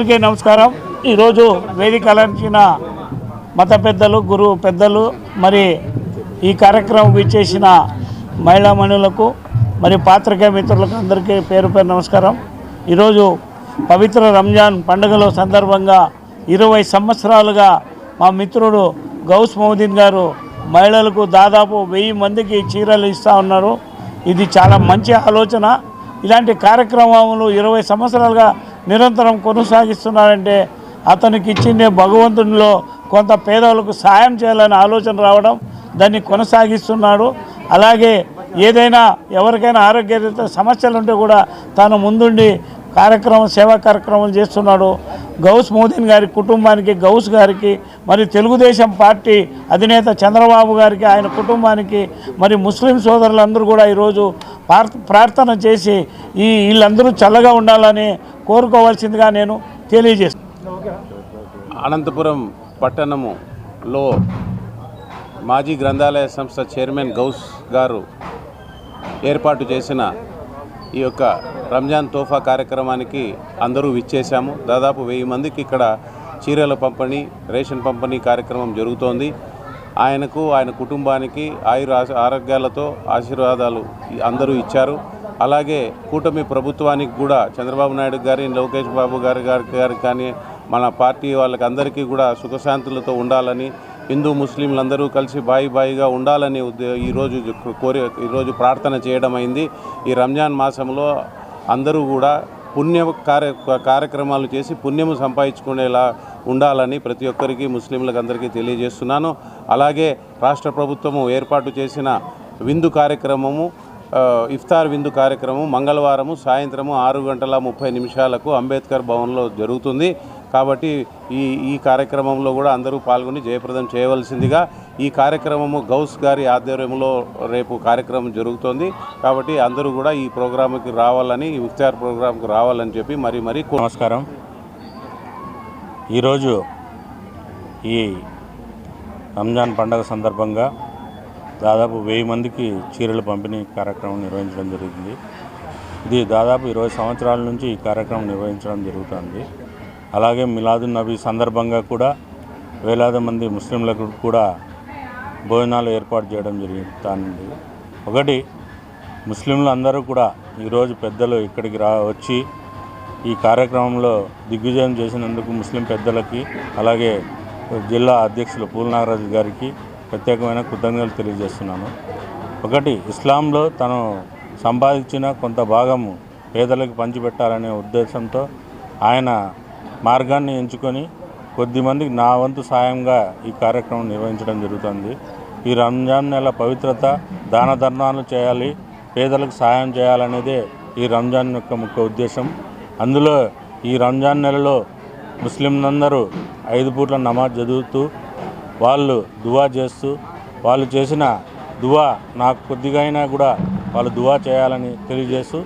అందరికీ నమస్కారం। ఈరోజు వేదిక అలంకరించిన మత పెద్దలు, గురువు పెద్దలు, మరి ఈ కార్యక్రమం విచ్చేసిన మహిళా మణులకు, మరి పాత్రికేయ మిత్రులకు అందరికీ పేరు పేరు నమస్కారం। ఈరోజు పవిత్ర రంజాన్ పండుగల సందర్భంగా 20 సంవత్సరాలుగా మా మిత్రుడు గౌస్ మౌదీన్ గారు మహిళలకు దాదాపు 1000 మందికి చీరలు ఇస్తూ ఉన్నారు। ఇది చాలా మంచి ఆలోచన। ఇలాంటి కార్యక్రమాలు 20 సంవత్సరాలుగా నిరంతరం కొనసాగిస్తున్నారంటే అతనికి ఇచ్చిందే భగవంతునిలో కొంత పేదలకు సాయం చేయాలనే ఆలోచన రావడం, దాన్ని కొనసాగిస్తున్నాడు। అలాగే ఏదైనా ఎవరికైనా ఆరోగ్య సమస్యలు ఉంటే కూడా తాను ముందుండి సేవా కార్యక్రమాలు చేస్తున్నాడు। గౌస్ మౌదీన్ గారి కుటుంబానికి, గౌస్ గారికి, మరి తెలుగుదేశం పార్టీ అధినేత చంద్రబాబు గారికి, ఆయన కుటుంబానికి, మరి ముస్లిం సోదరులందరూ కూడా ఈరోజు ప్రార్థన చేసి వీళ్ళందరూ చల్లగా ఉండాలని కోరుకోవాల్సిందిగా నేను తెలియజేస్తున్నాను। అనంతపురం పట్టణములో మాజీ గ్రంథాలయ సంస్థ చైర్మన్ గౌస్ గారు ఏర్పాటు చేసిన ఈ యొక్క రంజాన్ తోఫా కార్యక్రమానికి అందరూ విచ్చేశాము। దాదాపు 1000 మందికి ఇక్కడ చీరల పంపిణీ, రేషన్ పంపిణీ కార్యక్రమం జరుగుతోంది। ఆయనకు, ఆయన కుటుంబానికి ఆరోగ్యాలతో ఆశీర్వాదాలు అందరూ ఇచ్చారు। అలాగే కూటమి ప్రభుత్వానికి కూడా చంద్రబాబు నాయుడు గారి, లోకేష్ బాబు గారికి కానీ, మన పార్టీ వాళ్ళకి అందరికీ కూడా సుఖశాంతులతో ఉండాలని, హిందూ ముస్లింలందరూ కలిసి బాయిగా ఉండాలని ఈరోజు ప్రార్థన చేయడం అయింది। ఈ రంజాన్ మాసంలో అందరూ కూడా కార్యక్రమాలు చేసి పుణ్యము సంపాదించుకునేలా ఉండాలని ప్రతి ఒక్కరికి, ముస్లింలకు అందరికీ తెలియజేస్తున్నాను। అలాగే రాష్ట్ర ప్రభుత్వము ఏర్పాటు చేసిన విందు కార్యక్రమము, ఇఫ్తార్ విందు కార్యక్రమం మంగళవారము సాయంత్రము 6:30 అంబేద్కర్ భవన్లో జరుగుతుంది। కాబట్టి ఈ కార్యక్రమంలో కూడా అందరూ పాల్గొని జయప్రదం చేయవలసిందిగా, ఈ కార్యక్రమము గౌస్ గారి ఆధ్వర్యంలో రేపు కార్యక్రమం జరుగుతోంది। కాబట్టి అందరూ కూడా ఈ ప్రోగ్రాంకి రావాలని, ఈ ఇఫ్తార్ ప్రోగ్రాంకు రావాలని చెప్పి మరీ నమస్కారం। ఈరోజు ఈ రంజాన్ పండుగ సందర్భంగా దాదాపు 1000 మందికి చీరల పంపిణీ కార్యక్రమం నిర్వహించడం జరిగింది। ఇది దాదాపు 20 సంవత్సరాల నుంచి ఈ కార్యక్రమం నిర్వహించడం జరుగుతుంది। అలాగే మిలాదున్ నబీ సందర్భంగా కూడా వేలాది మంది ముస్లింలకు కూడా భోజనాలు ఏర్పాటు చేయడం జరుగుతుంది। ఒకటి, ముస్లింలు అందరూ కూడా ఈరోజు పెద్దలు ఇక్కడికి వచ్చి ఈ కార్యక్రమంలో దిగ్విజయం చేసినందుకు ముస్లిం పెద్దలకి, అలాగే జిల్లా అధ్యక్షులు పూల్ నాగరాజు గారికి ప్రత్యేకమైన కృతజ్ఞతలు తెలియజేస్తున్నాను। ఒకటి, ఇస్లాంలో తను సంపాదించిన కొంత భాగము పేదలకు పంచిపెట్టాలనే ఉద్దేశంతో ఆయన మార్గాన్ని ఎంచుకొని కొద్దిమందికి నా వంతు సాయంగా ఈ కార్యక్రమం నిర్వహించడం జరుగుతుంది। ఈ రంజాన్ నెల పవిత్రత, దాన ధర్మాలు చేయాలి, పేదలకు సాయం చేయాలనేదే ఈ రంజాన్ యొక్క ముఖ్య ఉద్దేశం। అందులో ఈ రంజాన్ నెలలో ముస్లింలందరూ 5 పూట్ల నమాజ్ చదువుతూ, వాళ్ళు దువా చేస్తూ, వాళ్ళు చేసిన దువా నాకు కొద్దిగా అయినా కూడా వాళ్ళు దువా చేయాలని తెలియజేస్తూ